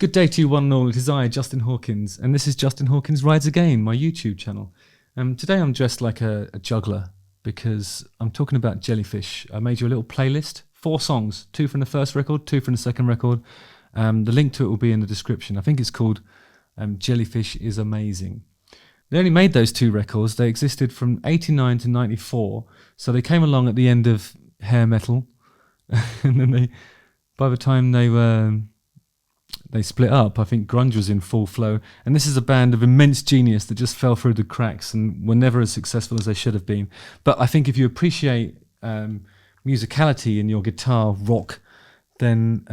Good day to you one and all, it is I, Justin Hawkins, and this is Justin Hawkins Rides Again, my YouTube channel. Today I'm dressed like a juggler because I'm talking about Jellyfish. I made you a little playlist, 4 songs, 2 from the first record, 2 from the second record. The link to it will be in the description. I think it's called Jellyfish is Amazing. They only made those 2 records. They existed from 89 to 94, so they came along at the end of hair metal, and then by the time they split up, I think grunge was in full flow, and this is a band of immense genius that just fell through the cracks and were never as successful as they should have been. But I think if you appreciate musicality in your guitar rock, then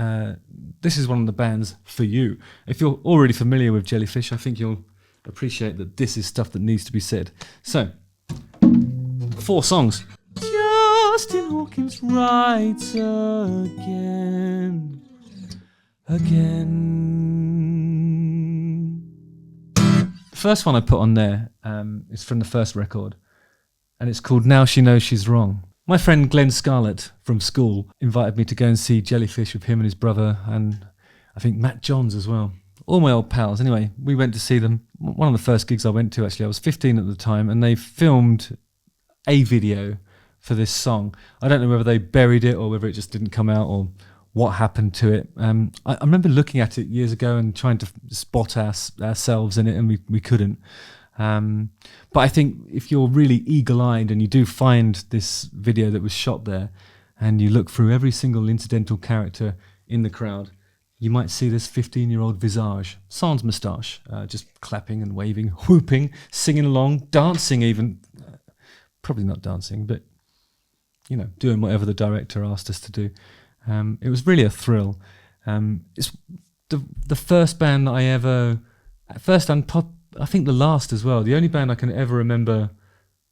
this is one of the bands for you. If you're already familiar with Jellyfish, I think you'll appreciate that this is stuff that needs to be said. So, 4 songs. Justin Hawkins writes again. The first one I put on there is from the first record, and it's called Now She Knows She's Wrong. My friend Glenn Scarlett from school invited me to go and see Jellyfish with him and his brother, and I think Matt Johns as well. All my old pals. Anyway, we went to see them. One of the first gigs I went to, actually. I was 15 at the time, and they filmed a video for this song. I don't know whether they buried it or whether it just didn't come out or what happened to it. I remember looking at it years ago and trying to spot ourselves in it, and we couldn't. But I think if you're really eagle-eyed and you do find this video that was shot there, and you look through every single incidental character in the crowd, you might see this 15-year-old visage, sans moustache, just clapping and waving, whooping, singing along, dancing even. Probably not dancing, but, you know, doing whatever the director asked us to do. It was really a thrill. It's the first band that I ever, first and I think the last as well, the only band I can ever remember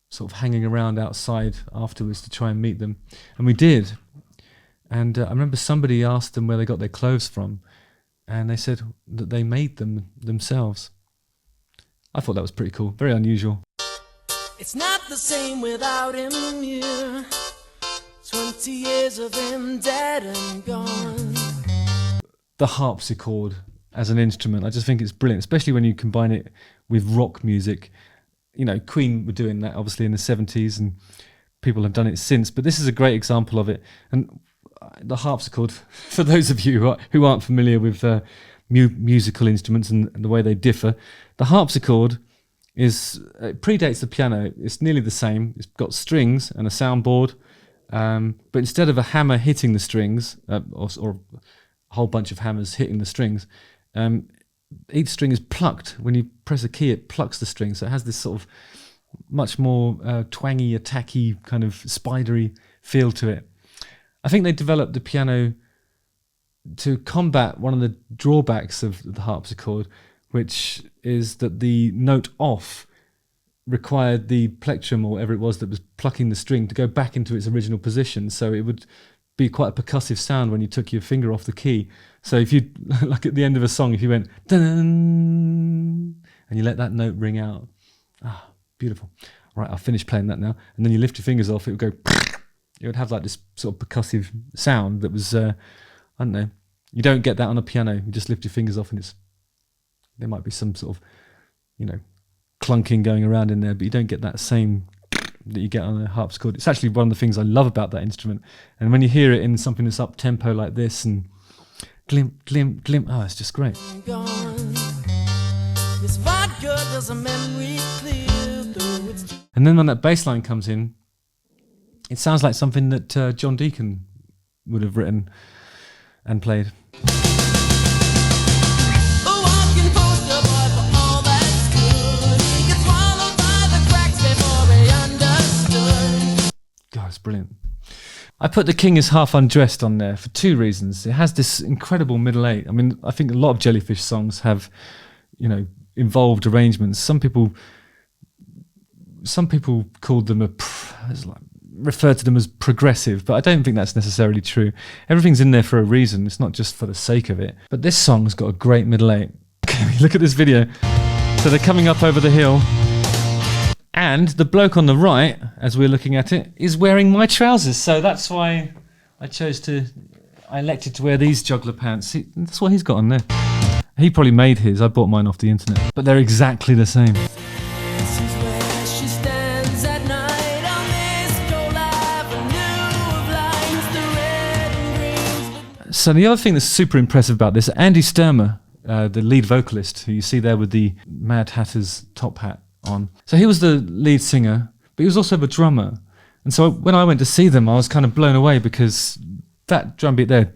sort of hanging around outside afterwards to try and meet them. And we did. And I remember somebody asked them where they got their clothes from, and they said that they made them themselves. I thought that was pretty cool, very unusual. It's not the same without him here. 20 years of him dead and gone. The harpsichord as an instrument, I just think it's brilliant, especially when you combine it with rock music. You know, Queen were doing that obviously in the 70s, and people have done it since, but this is a great example of it. And the harpsichord, for those of you who aren't familiar with musical instruments and the way they differ, the harpsichord it predates the piano. It's nearly the same. It's got strings and a soundboard. But instead of a hammer hitting the strings, or a whole bunch of hammers hitting the strings, each string is plucked. When you press a key, it plucks the string. So it has this sort of much more twangy, attacky, kind of spidery feel to it. I think they developed the piano to combat one of the drawbacks of the harpsichord, which is that the note off required the plectrum, or whatever it was that was plucking the string, to go back into its original position. So it would be quite a percussive sound when you took your finger off the key. So if you, like at the end of a song, if you went dun and you let that note ring out, beautiful. Right, I'll finish playing that now. And then you lift your fingers off, it would go, it would have like this sort of percussive sound that was, I don't know, you don't get that on a piano. You just lift your fingers off and there might be some sort of, you know, clunking going around in there, but you don't get that same that you get on a harpsichord. It's actually one of the things I love about that instrument. And when you hear it in something that's up tempo like this, and glimp, glimp, glimp, it's just great. And then when that bass line comes in, it sounds like something that John Deacon would have written and played. God, it's brilliant. I put The King is Half Undressed on there for 2 reasons. It has this incredible middle 8. I mean, I think a lot of Jellyfish songs have, you know, involved arrangements. Some people called them referred to them as progressive, but I don't think that's necessarily true. Everything's in there for a reason. It's not just for the sake of it. But this song's got a great middle 8. Look at this video. So they're coming up over the hill, and the bloke on the right, as we're looking at it, is wearing my trousers. So that's why I elected to wear these juggler pants. See, that's what he's got on there. He probably made his. I bought mine off the internet. But they're exactly the same. This is where she stands at night on this cold avenue of lights, the red and greens. So the other thing that's super impressive about this, Andy Sturmer, the lead vocalist, who you see there with the Mad Hatter's top hat on. So he was the lead singer, but he was also the drummer. And so when I went to see them, I was kind of blown away because that drum beat there,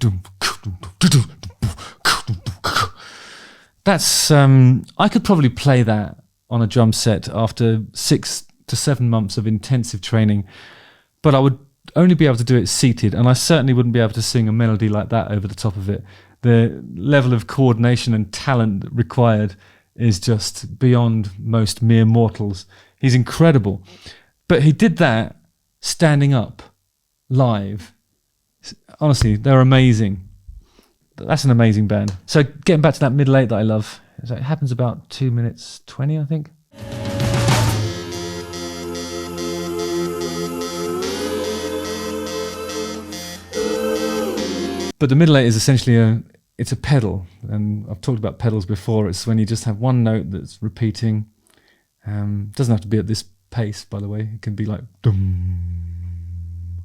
that's, I could probably play that on a drum set after 6 to 7 months of intensive training, but I would only be able to do it seated, and I certainly wouldn't be able to sing a melody like that over the top of it. The level of coordination and talent required is just beyond most mere mortals. He's incredible. But he did that standing up live. Honestly, they're amazing. That's an amazing band. So getting back to that middle eight that I love, it happens about 2 minutes 20, I think. But the middle eight is essentially it's a pedal, and I've talked about pedals before. It's when you just have one note that's repeating. Doesn't have to be at this pace, by the way. It can be like dum,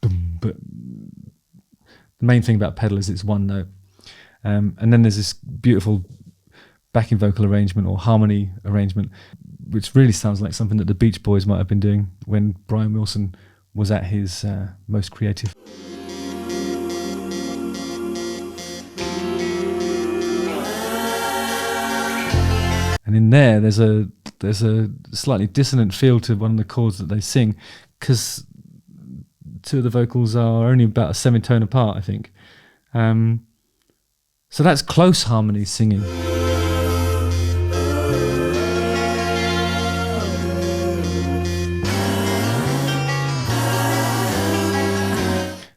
dum, but the main thing about pedal is it's one note. And then there's this beautiful backing vocal arrangement or harmony arrangement, which really sounds like something that the Beach Boys might have been doing when Brian Wilson was at his most creative. And in there, there's a slightly dissonant feel to one of the chords that they sing, because two of the vocals are only about a semitone apart, I think. So that's close harmony singing.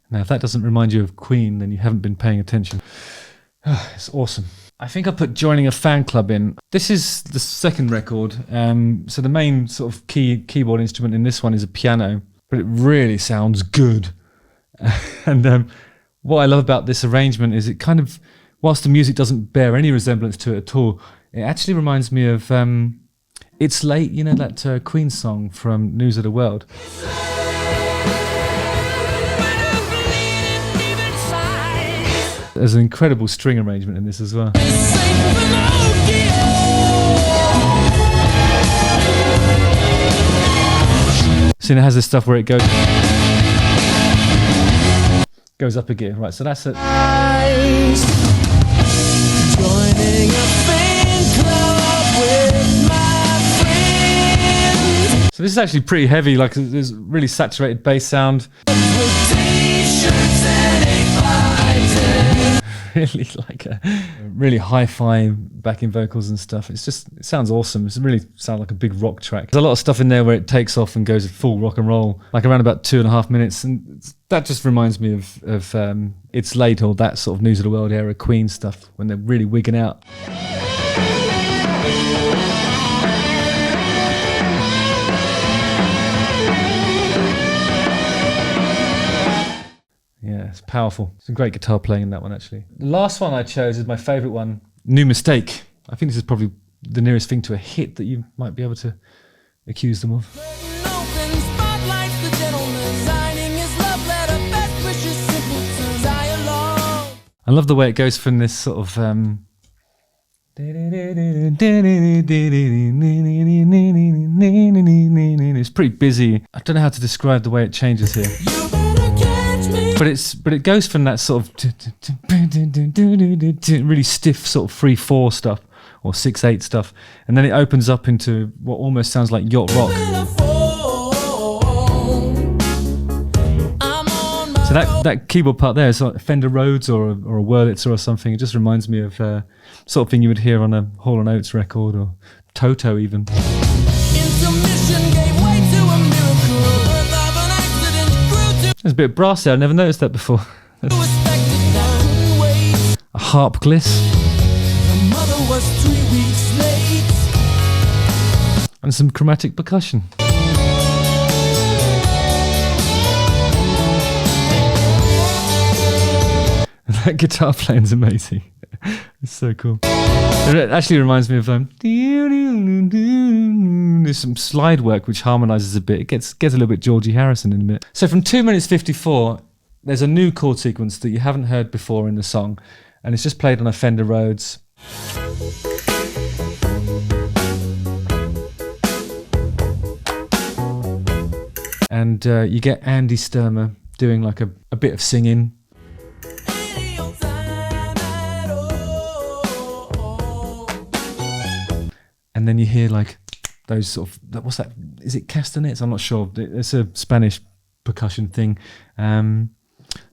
Now, if that doesn't remind you of Queen, then you haven't been paying attention. It's awesome. I think I put Joining a Fan Club in. This is the second record. So the main sort of keyboard instrument in this one is a piano, but it really sounds good. And what I love about this arrangement is it kind of, whilst the music doesn't bear any resemblance to it at all, it actually reminds me of It's Late, you know, that Queen song from News of the World. There's an incredible string arrangement in this as well. So it has this stuff where it goes up a gear, right? So that's it. Joining a fan club with my friends. So this is actually pretty heavy. Like there's really saturated bass sound. With t-shirts and 8x10. Really like a really hi-fi backing vocals and stuff. It sounds awesome. It really sounds like a big rock track. There's a lot of stuff in there where it takes off and goes full rock and roll, like around about 2.5 minutes, and that just reminds me of It's Late, or that sort of News of the World era Queen stuff when they're really wigging out. Yeah, it's powerful. Some great guitar playing in that one, actually. The last one I chose is my favourite one, New Mistake. I think this is probably the nearest thing to a hit that you might be able to accuse them of. I love the way it goes from this sort of it's pretty busy. I don't know how to describe the way it changes here. But it goes from that sort of really stiff sort of 3/4 stuff or 6/8 stuff, and then it opens up into what almost sounds like yacht rock. So that keyboard part there is like Fender Rhodes or a Wurlitzer or something. It just reminds me of sort of thing you would hear on a Hall & Oates record, or Toto even. There's a bit of brass there. I never noticed that before. A harp gliss. And some chromatic percussion. That guitar playing's amazing. It's so cool. It actually reminds me of there's some slide work which harmonises a bit. It gets a little bit Georgie Harrison in a bit. So from 2 minutes 54, there's a new chord sequence that you haven't heard before in the song, and it's just played on a Fender Rhodes. And you get Andy Sturmer doing like a bit of singing. And then you hear like those sort of, what's that? Is it castanets? I'm not sure. It's a Spanish percussion thing. Some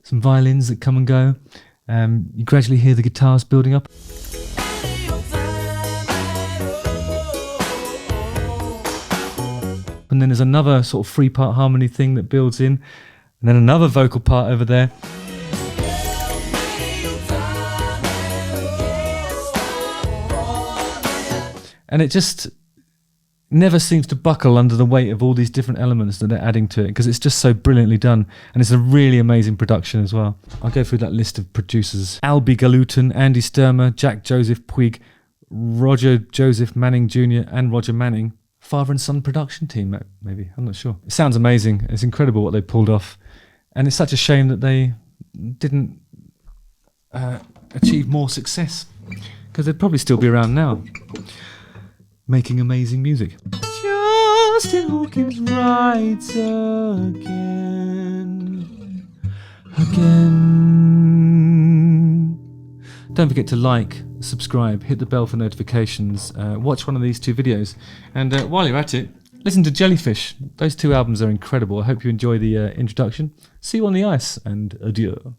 violins that come and go. You gradually hear the guitars building up. And then there's another sort of 3-part harmony thing that builds in. And then another vocal part over there. And it just never seems to buckle under the weight of all these different elements that they're adding to it, because it's just so brilliantly done. And it's a really amazing production as well. I'll go through that list of producers. Albie Galutin, Andy Sturmer, Jack Joseph Puig, Roger Joseph Manning Jr. and Roger Manning. Father and son production team, maybe. I'm not sure. It sounds amazing. It's incredible what they pulled off. And it's such a shame that they didn't achieve more success, because they'd probably still be around now, making amazing music. Justin Hawkins writes again. Don't forget to like, subscribe, hit the bell for notifications, watch one of these 2 videos, and while you're at it, listen to Jellyfish. Those 2 albums are incredible. I hope you enjoy the introduction. See you on the ice, and adieu.